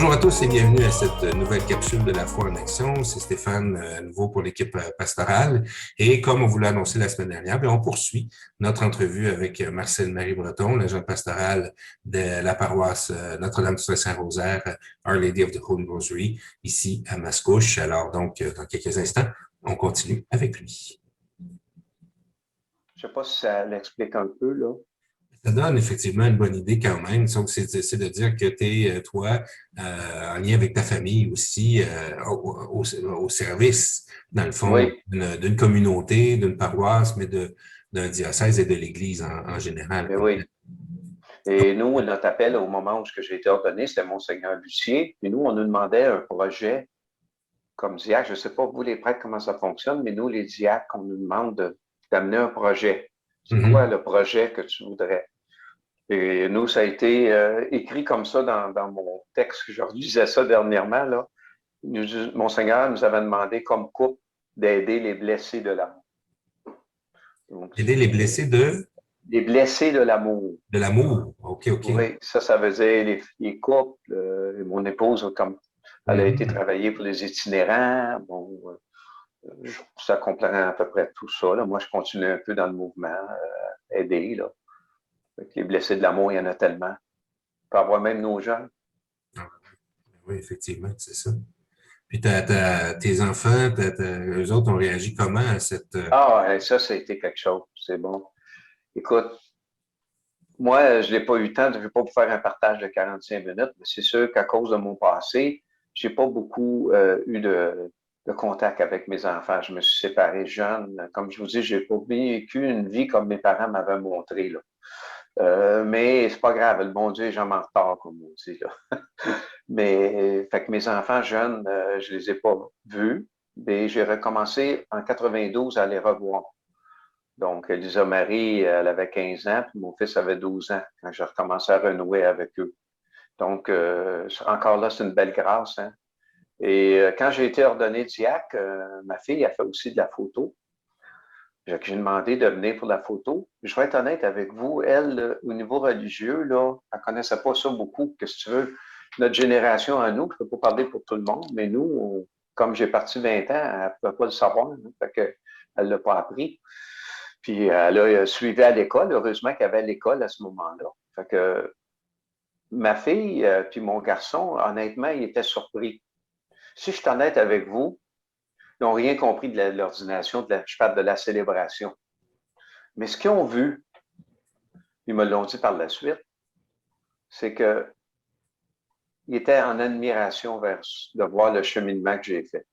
Bonjour à tous et bienvenue à cette nouvelle capsule de la foi en action. C'est Stéphane, à nouveau pour l'équipe pastorale. Et comme on vous l'a annoncé la semaine dernière, on poursuit notre entrevue avec Marcel-Marie Breton, l'agent pastoral de la paroisse Notre-Dame du Saint-Rosaire, Our Lady of the Holy Rosary, ici à Mascouche. Alors donc, dans quelques instants, on continue avec lui. Je ne sais pas si ça l'explique un peu, là. Ça donne effectivement une bonne idée quand même. Donc, c'est de dire que tu es, toi, en lien avec ta famille aussi, au service, dans le fond, Oui, d'une communauté, d'une paroisse, mais d'un diocèse et de l'Église en général. mais oui. Et nous, notre appel au moment où j'ai été ordonné, c'était Monseigneur Lucier. Puis nous, on nous demandait un projet comme diacre. Je ne sais pas, vous, les prêtres, comment ça fonctionne, mais nous, les diacres, on nous demande d'amener un projet. C'est quoi le projet que tu voudrais? Et nous, ça a été écrit comme ça dans mon texte. Je relisais ça dernièrement, là. Monseigneur nous avait demandé comme couple d'aider les blessés de l'amour. Donc, Aider les blessés les blessés de l'amour. de l'amour. OK, OK. Oui, ça veut dire les couples. Mon épouse, comme elle a été travailler pour les itinérants, bon, ça comprend à peu près tout ça. Là. Moi, je continue un peu dans le mouvement, aider. Là. Les blessés de l'amour, il y en a tellement. On peut avoir même nos jeunes. Oui, effectivement, c'est ça. Puis tes enfants, eux autres ont réagi comment à cette... Ah, ça a été quelque chose. C'est bon. Écoute, moi, je n'ai pas eu le temps, je ne vais pas vous faire un partage de 45 minutes, mais c'est sûr qu'à cause de mon passé, je n'ai pas beaucoup eu de contact avec mes enfants. Je me suis séparé jeune. Comme je vous dis, je n'ai pas vécu une vie comme mes parents m'avaient montré. Là. Mais c'est pas grave, le bon Dieu est jamais en retard, comme on dit. Là. Mais fait que mes enfants jeunes, je les ai pas vus. Mais j'ai recommencé en 92 à les revoir. Donc, Lisa Marie, elle avait 15 ans, puis mon fils avait 12 ans quand j'ai recommencé à renouer avec eux. Donc, encore là, c'est une belle grâce. Hein? Et quand j'ai été ordonné diacre, ma fille a fait aussi de la photo. J'ai demandé de venir pour la photo. Je vais être honnête avec vous, elle, au niveau religieux, là, elle ne connaissait pas ça beaucoup. Qu'est-ce que tu veux? Notre génération à nous, je ne peux pas parler pour tout le monde, mais nous, comme j'ai parti 20 ans, elle ne pouvait pas le savoir. Hein, fait que elle ne l'a pas appris. Puis elle a suivi à l'école. Heureusement qu'il y avait l'école à ce moment-là. Fait que ma fille puis mon garçon, honnêtement, ils étaient surpris. Si je suis honnête avec vous, ils n'ont rien compris de l'ordination, je parle de la célébration. Mais ce qu'ils ont vu, ils me l'ont dit par la suite, c'est qu'ils étaient en admiration de voir le cheminement que j'ai fait,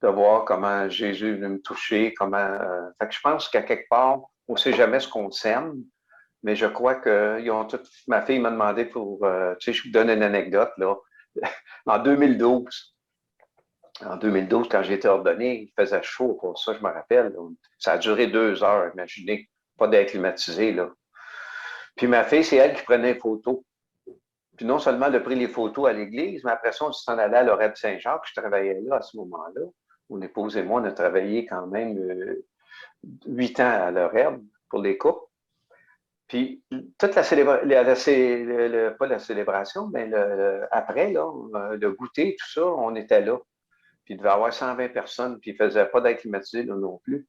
de voir comment Jésus est venu me toucher, comment. Fait que je pense qu'à quelque part, on ne sait jamais ce qu'on sème, mais je crois qu'ils ont tout. Ma fille m'a demandé pour. Tu sais, je vous donne une anecdote, là. En 2012, quand j'ai été ordonné, il faisait chaud pour ça, je me rappelle. Ça a duré 2 heures, imaginez. Pas d'air climatisé, là. Puis ma fille, c'est elle qui prenait les photos. Puis non seulement elle a pris les photos à l'église, mais après ça, on s'en allait à l'Orette Saint-Jacques. Je travaillais là à ce moment-là. Mon épouse et moi, on a travaillé quand même 8 ans à l'Orette pour les couples. Puis toute la célébration, pas la célébration, mais après, là, le goûter, tout ça, on était là. Puis il devait y avoir 120 personnes, puis il ne faisait pas d'air climatisé là non plus.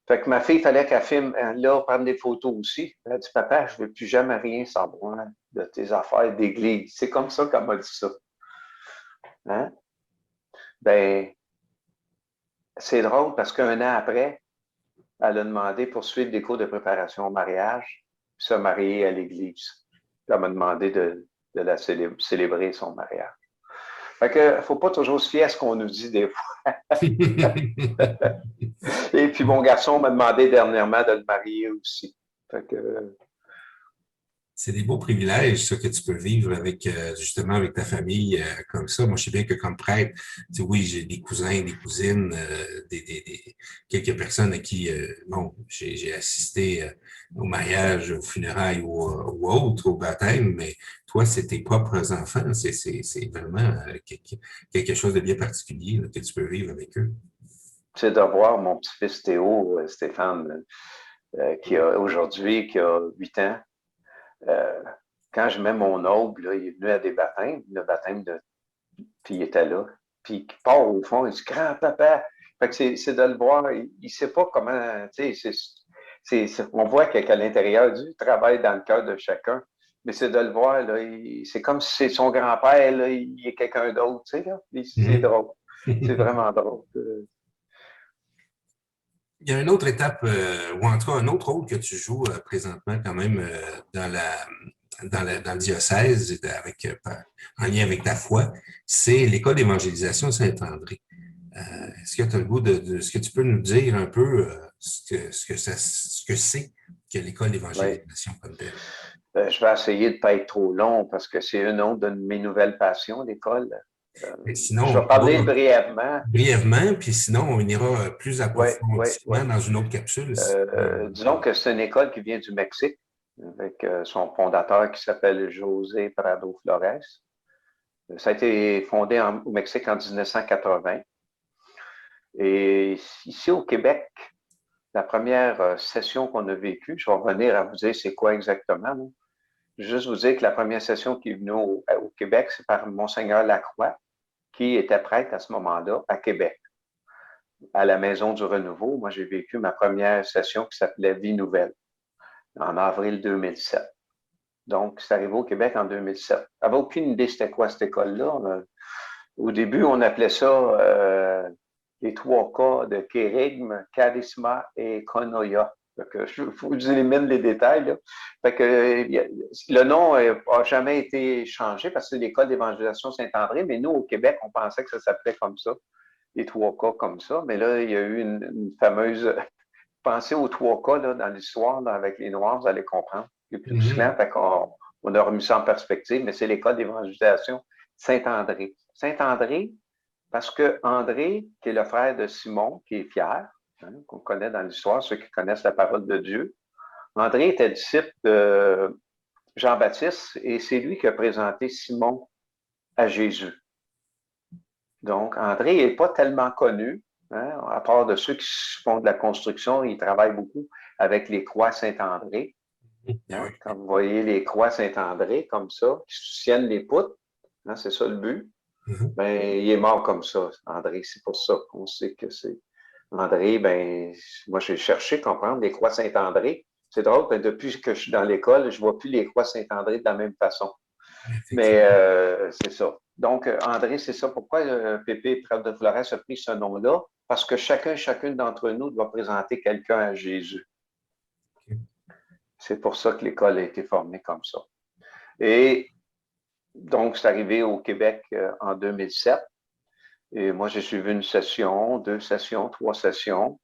Fait que ma fille, il fallait qu'elle filme, là, prendre des photos aussi. Elle a dit, papa, je ne veux plus jamais rien savoir de tes affaires d'église. C'est comme ça qu'elle m'a dit ça. Hein? Ben, c'est drôle parce qu'un an après, elle a demandé pour suivre des cours de préparation au mariage, puis se marier à l'église. Elle m'a demandé de la célébrer son mariage. Fait que, faut pas toujours se fier à ce qu'on nous dit des fois. Et puis, mon garçon m'a demandé dernièrement de le marier aussi. Fait que, C'est des beaux privilèges, ça, que tu peux vivre avec, justement, avec ta famille comme ça. Moi, je sais bien que comme prêtre, tu sais, oui, j'ai des cousins, des cousines, quelques personnes à qui, bon, j'ai assisté au mariage, aux funérailles ou autres, au baptême, mais toi, c'est tes propres enfants. C'est vraiment quelque chose de bien particulier là, que tu peux vivre avec eux. c'est de voir mon petit-fils Théo, Stéphane, qui a aujourd'hui, qui a 8 ans. quand je mets mon aube, là, il est venu à des baptêmes, le baptême de. Puis il était là. Puis il part au fond, il dit grand-papa. Fait que c'est de le voir, il ne sait pas comment. Tu sais, on voit qu'à l'intérieur du travail dans le cœur de chacun. Mais c'est de le voir, là, c'est comme si c'est son grand-père, là, il est quelqu'un d'autre, tu sais, là. C'est Mhm. drôle. C'est vraiment drôle. Il y a une autre étape, ou en tout cas un autre rôle que tu joues présentement quand même dans le diocèse, en lien avec ta foi, c'est l'école d'évangélisation Saint-André. Est-ce que tu as le goût est-ce que tu peux nous dire un peu ce que c'est que l'école Ouais. d'évangélisation comme telle? Je vais essayer de ne pas être trop long parce que c'est une autre de mes nouvelles passions, l'école. Euh, Et sinon, je vais on parler va brièvement. brièvement, puis sinon, on ira plus Oui, oui, oui. approfondément dans une autre capsule. Disons que c'est une école qui vient du Mexique, avec son fondateur qui s'appelle José Prado Flores. Ça a été fondé au Mexique en 1980. Et ici au Québec, la première session qu'on a vécue, je vais revenir à vous dire c'est quoi exactement. Là. Juste vous dire que la première session qui est venue au Québec, c'est par Monseigneur Lacroix, qui était prêtre à ce moment-là à Québec, à la Maison du Renouveau. Moi, j'ai vécu ma première session qui s'appelait Vie nouvelle en avril 2007. Donc, c'est arrivé au Québec en 2007. Je n'avais aucune idée c'était quoi cette école-là. Au début, on appelait ça les 3 K de Kérigme, Charisma et Konoya. Il faut que j'élimine les détails. Là. Fait que, le nom n'a jamais été changé parce que c'est l'école d'évangélisation Saint-André, mais nous, au Québec, on pensait que ça s'appelait comme ça, les 3 K comme ça. Mais là, il y a eu une fameuse pensée aux 3 K là, dans l'histoire avec les Noirs, vous allez comprendre. Il n'y a plus de clan, Mhm. fait on a remis ça en perspective, mais c'est l'école d'évangélisation Saint-André. Saint-André, parce que André, qui est le frère de Simon, qui est fier, hein, qu'on connaît dans l'histoire, ceux qui connaissent la parole de Dieu, André était disciple de Jean-Baptiste et c'est lui qui a présenté Simon à Jésus. Donc, André n'est pas tellement connu, hein, à part de ceux qui font de la construction, ils travaillent beaucoup avec les croix Saint-André. Ah Hein, oui. quand vous voyez les croix Saint-André comme ça, qui soutiennent les poutres, hein, c'est ça le but. Mhm. Ben, il est mort comme ça, André. C'est pour ça qu'on sait que c'est. André, ben, moi, j'ai cherché à comprendre les croix Saint-André. C'est drôle, ben, depuis que je suis dans l'école, je ne vois plus les croix Saint-André de la même façon. Mais Effectivement. c'est ça. Donc, André, c'est ça. Pourquoi Pépé Prêtre de Florès a pris ce nom-là? Parce que chacune d'entre nous doit présenter quelqu'un à Jésus. C'est pour ça que l'école a été formée comme ça. Et donc, c'est arrivé au Québec en 2007. Et moi, j'ai suivi une session, 2 sessions, 3 sessions.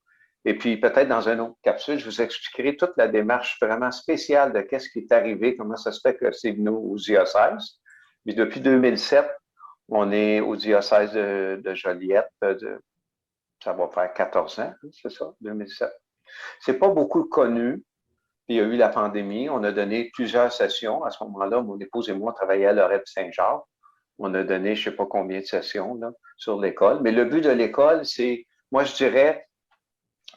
Et puis, peut-être dans une autre capsule, je vous expliquerai toute la démarche vraiment spéciale de qu'est-ce qui est arrivé, comment ça se fait que c'est venu au diocèse. Puis, depuis 2007, on est au diocèse de Joliette. Ça va faire 14 ans, hein, c'est ça, 2007. C'est pas beaucoup connu. Puis, il y a eu la pandémie. On a donné plusieurs sessions. À ce moment-là, mon épouse et moi, on travaillait à Lorette Saint-Jacques. On a donné je ne sais pas combien de sessions là, sur l'école. Mais le but de l'école, c'est, moi, je dirais,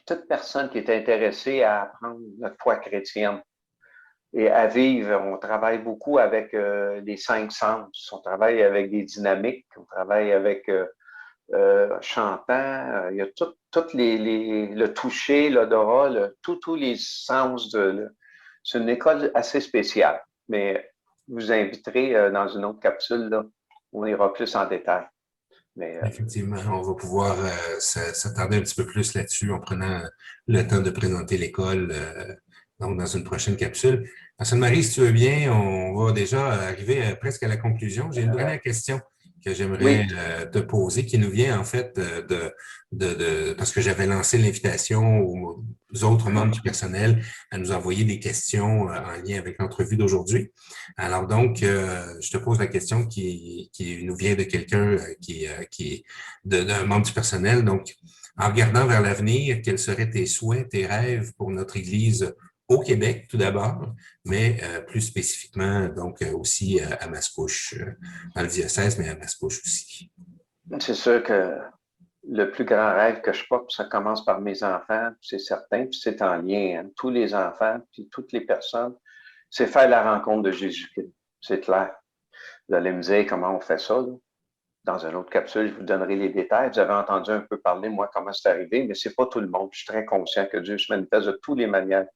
toute personne qui est intéressée à apprendre notre foi chrétienne et à vivre. On travaille beaucoup avec les 5 sens. On travaille avec des dynamiques. On travaille avec chantant. Il y a tout le toucher, l'odorat, tous les sens. C'est une école assez spéciale. Mais je vous inviterai dans une autre capsule, là, on ira plus en détail. Mais Effectivement, on va pouvoir s'attarder un petit peu plus là-dessus en prenant le temps de présenter l'école donc dans une prochaine capsule. Anne-Marie, si tu veux bien, on va déjà arriver presque à la conclusion. J'ai une euh, dernière question que j'aimerais oui, te poser qui nous vient en fait parce que j'avais lancé l'invitation aux autres membres du personnel à nous envoyer des questions en lien avec l'entrevue d'aujourd'hui. Alors donc, je te pose la question qui nous vient de quelqu'un qui est d'un membre du personnel. Donc, en regardant vers l'avenir, quels seraient tes souhaits, tes rêves pour notre Église au Québec, tout d'abord, mais plus spécifiquement, donc aussi à Mascouche, dans le diocèse, mais à Mascouche aussi. c'est sûr que le plus grand rêve que je porte, ça commence par mes enfants, c'est certain, puis c'est en lien. Hein, tous les enfants, puis toutes les personnes, c'est faire la rencontre de Jésus-Christ. c'est clair. Vous allez me dire comment on fait ça, là. Dans une autre capsule, je vous donnerai les détails. Vous avez entendu un peu parler, moi, comment c'est arrivé, mais c'est pas tout le monde. Je suis très conscient que Dieu se manifeste de toutes les manières.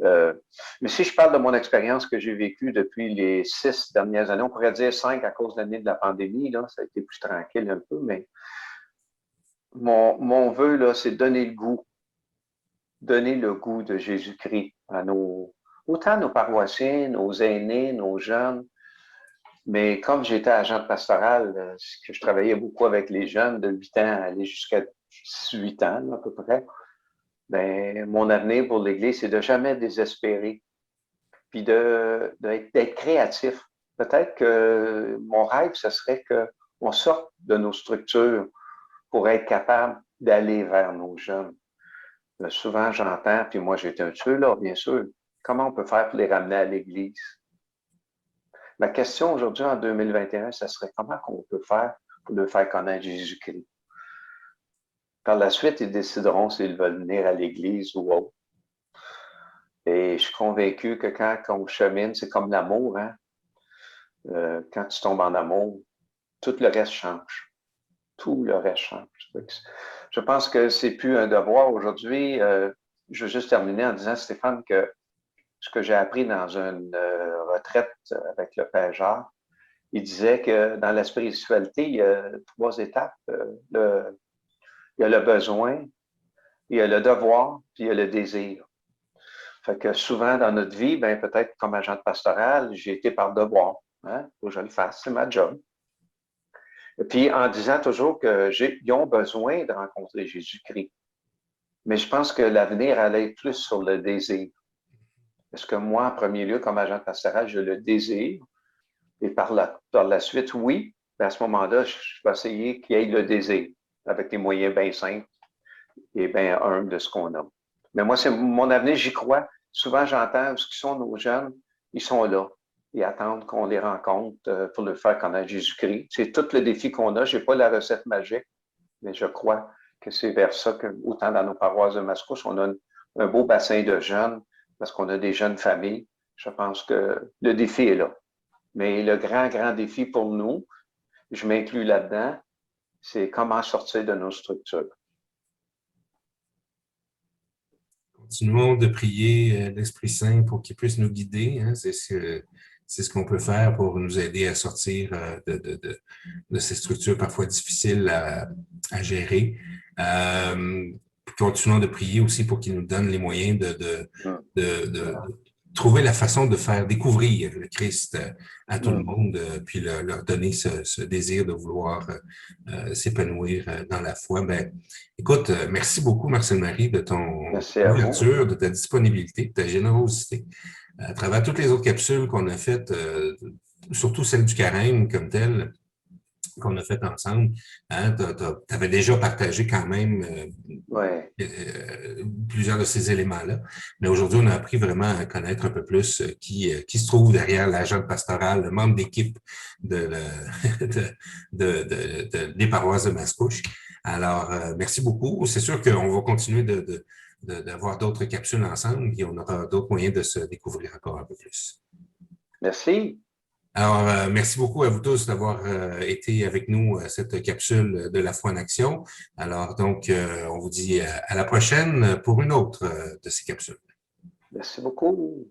Euh, mais si je parle de mon expérience que j'ai vécue depuis les 6 dernières années, on pourrait dire 5 à cause de l'année de la pandémie, là, ça a été plus tranquille un peu, mais mon vœu, là, c'est donner le goût de Jésus-Christ à autant à nos paroissiens, nos aînés, nos jeunes. Mais comme j'étais agent pastoral, que je travaillais beaucoup avec les jeunes de 8 ans à aller jusqu'à 18 ans, là, à peu près, ben, mon avenir pour l'Église, c'est de jamais désespérer, puis d'être créatif. Peut-être que mon rêve, ce serait qu'on sorte de nos structures pour être capable d'aller vers nos jeunes. Souvent, j'entends, puis moi, j'étais un de là, bien sûr, comment on peut faire pour les ramener à l'Église? Ma question aujourd'hui, en 2021, ce serait comment on peut faire pour leur faire connaître Jésus-Christ? Par la suite, ils décideront s'ils veulent venir à l'Église ou autre. Et je suis convaincu que quand on chemine, c'est comme l'amour, hein? Quand tu tombes en amour, tout le reste change. Tout le reste change. Je pense que c'est plus un devoir aujourd'hui. Je veux juste terminer en disant, Stéphane, que ce que j'ai appris dans une retraite avec le Père Jacques, il disait que dans la spiritualité, il y a 3 étapes. Il y a le besoin, il y a le devoir, puis il y a le désir. Fait que souvent dans notre vie, ben, peut-être comme agent pastoral, j'ai été par devoir. Hein? Faut que je le fasse, c'est ma job. Et puis en disant toujours qu'ils ont besoin de rencontrer Jésus-Christ. Mais je pense que l'avenir allait être plus sur le désir. Est-ce que moi, en premier lieu, comme agent pastoral, je le désire? Et par la suite, oui. Mais à ce moment-là, je vais essayer qu'il y ait le désir, avec des moyens bien simples et bien humbles de ce qu'on a. Mais moi, c'est mon avenir, j'y crois. Souvent, j'entends ce qui sont nos jeunes, ils sont là. Ils attendent qu'on les rencontre pour leur faire connaître Jésus-Christ. C'est tout le défi qu'on a. Je n'ai pas la recette magique, mais je crois que c'est vers ça que, autant dans nos paroisses de Mascouche, on a un beau bassin de jeunes, parce qu'on a des jeunes familles. Je pense que le défi est là. Mais le grand, grand défi pour nous, je m'inclus là-dedans, c'est comment sortir de nos structures. Continuons de prier l'Esprit Saint pour qu'il puisse nous guider. Hein? C'est ce qu'on peut faire pour nous aider à sortir de ces structures parfois difficiles à gérer. Continuons de prier aussi pour qu'il nous donne les moyens de trouver la façon de faire découvrir le Christ à tout le monde, puis leur donner ce désir de vouloir s'épanouir dans la foi. Ben, écoute, merci beaucoup, Marcel-Marie, de ton ouverture, de ta disponibilité, de ta générosité. À travers toutes les autres capsules qu'on a faites, surtout celle du carême comme telle, qu'on a fait ensemble, hein, tu avais déjà partagé quand même plusieurs de ces éléments-là. Mais aujourd'hui, on a appris vraiment à connaître un peu plus qui se trouve derrière l'agent pastoral, le membre d'équipe des paroisses de Mascouche. Alors, merci beaucoup. C'est sûr qu'on va continuer d'avoir d'autres capsules ensemble et on aura d'autres moyens de se découvrir encore un peu plus. Merci. Alors, merci beaucoup à vous tous d'avoir été avec nous à cette capsule de la foi en action. Alors, donc, on vous dit à la prochaine pour une autre de ces capsules. Merci beaucoup.